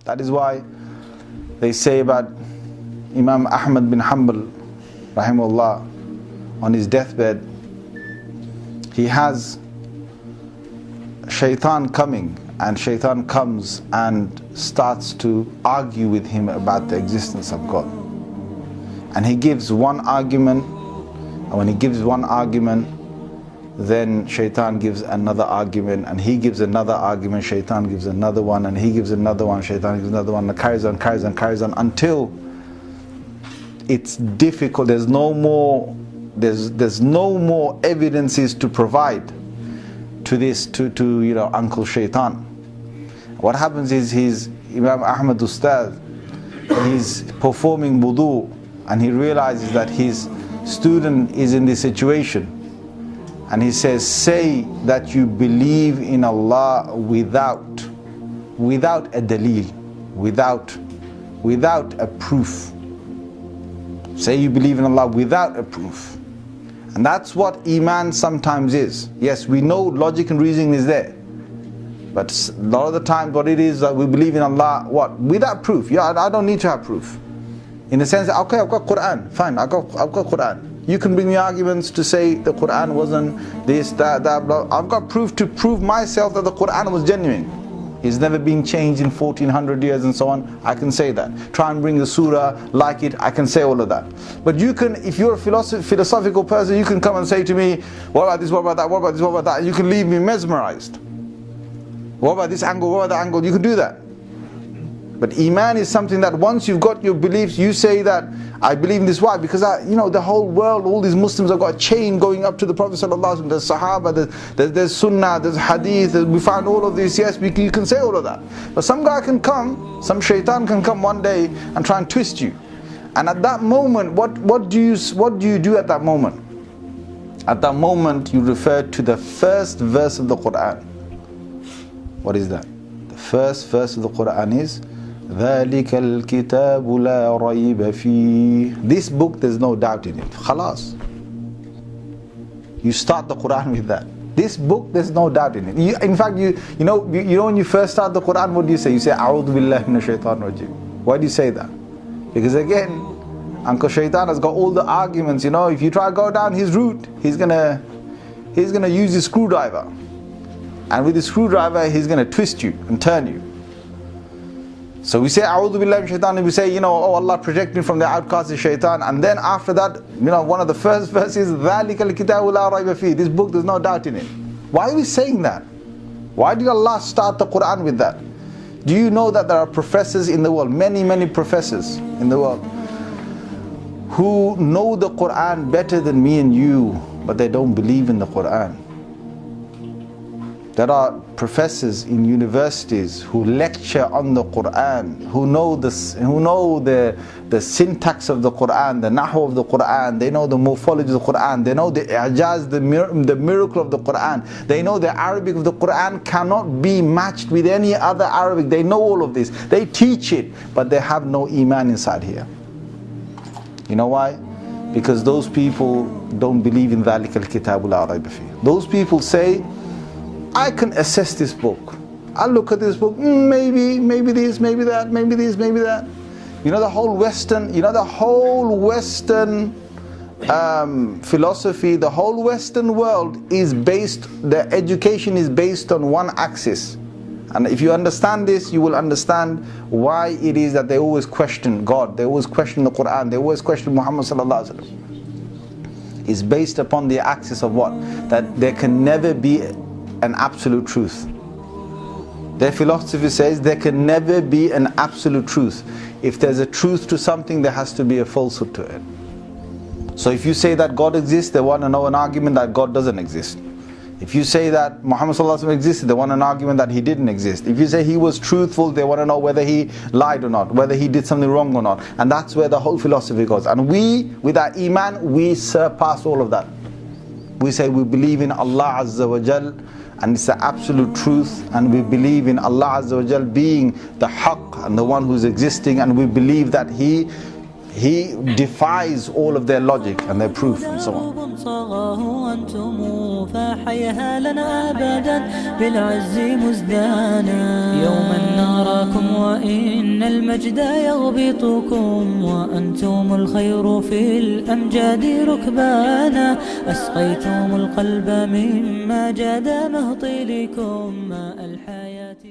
That is why they say about Imam Ahmad bin Hanbal, rahimahullah, on his deathbed, he has shaitan coming, and shaitan comes and starts to argue with him about the existence of God. And he gives one argument, and when he gives one argument, then shaitan gives another argument, and he gives another argument, shaitan gives another one, and he gives another one, shaitan gives another one, and carries on until it's difficult. There's no more evidences to provide to this, to Uncle Shaitan. What happens is Imam Ahmad Ustad, he's performing wudu, and he realizes that his student is in this situation. And he says, say that you believe in Allah without a dalil, without a proof. Say you believe in Allah without a proof. And that's what Iman sometimes is. Yes, we know logic and reasoning is there. But a lot of the times what it is that we believe in Allah, what? Without proof. Yeah, I don't need to have proof. In the sense that, okay, I've got Quran, fine, I've got Quran. You can bring me arguments to say the Quran wasn't this, that, blah. I've got proof to prove myself that the Quran was genuine. It's never been changed in 1400 years and so on. I can say that. Try and bring the surah like it, I can say all of that. But you can, if you're a philosophical person, you can come and say to me, what about this, what about that, what about this, what about that? You can leave me mesmerized. What about this angle, what about that angle? You can do that. But Iman is something that once you've got your beliefs, you say that I believe in this. Why? Because the whole world, all these Muslims have got a chain going up to the Prophet ﷺ. There's Sahaba, there's Sunnah, there's Hadith, we find all of this. Yes, you can say all of that. But some guy can come, some shaitan can come one day and try and twist you. And at that moment, what do you do at that moment? At that moment, you refer to the first verse of the Quran. What is that? The first verse of the Quran is ذَلِكَ الْكِتَابُ لَا رَيْبَ فِيهِ. This book, there's no doubt in it. Khalas. You start the Quran with that. This book, there's no doubt in it. In fact, you know when you first start the Quran, what do you say? You say, أَعُوذُ بِاللَّهِ مِنَ الشَّيْطَانِ الرَّجِيمِ. Why do you say that? Because again, Uncle Shaitan has got all the arguments. If you try to go down his route, he's gonna use his screwdriver. And with his screwdriver, he's gonna twist you and turn you. So we say, A'udhu billahi min shaitan, and we say, oh Allah, protect me from the outcast of shaitan. And then after that, one of the first verses, ذَلِكَ الْكِتَابُ لَا رَيْبَ فِيهِ. This book, there's no doubt in it. Why are we saying that? Why did Allah start the Quran with that? Do you know that there are professors in the world, many professors in the world, who know the Quran better than me and you, but they don't believe in the Quran? There are professors in universities who lecture on the Quran, who know the syntax of the Quran, the nahu of the Quran, they know the morphology of the Quran, they know the i'jaz, the miracle of the Quran, they know the Arabic of the Quran cannot be matched with any other Arabic. They know all of this. They teach it, but they have no Iman inside here. You know why? Because those people don't believe in ذَلِكَ الْكِتَابُ لَا رَيْبَ فِيهِ. Those people say, I can assess this book. I look at this book, maybe this, maybe that, maybe this, maybe that. The whole Western, philosophy, the whole Western world is based, the education is based on one axis. And if you understand this, you will understand why it is that they always question God, they always question the Quran, they always question Muhammad sallallahu alaihi wasallam. It's based upon the axis of what? That there can never be an absolute truth. Their philosophy says there can never be an absolute truth. If there's a truth to something, there has to be a falsehood to it. So if you say that God exists, they want to know an argument that God doesn't exist. If you say that Muhammad sallallahu alaihi wasallam existed, they want an argument that he didn't exist. If you say he was truthful, they want to know whether he lied or not, whether he did something wrong or not. And that's where the whole philosophy goes. And we, with our Iman, we surpass all of that. We say we believe in Allah Azza wa Jal, and it's the absolute truth, and we believe in Allah Azza wa Jal being the haqq and the one who's existing, and we believe that He he defies all of their logic and their proof and so on. صغاه أنتم فحيها لنا أبدا بالعز مزدانا يوما نراكم وإن المجد يغبطكم وأنتم الخير في الأمجاد ركبانا أسقيتم القلب مما جاد مهطلكم ماء الحياة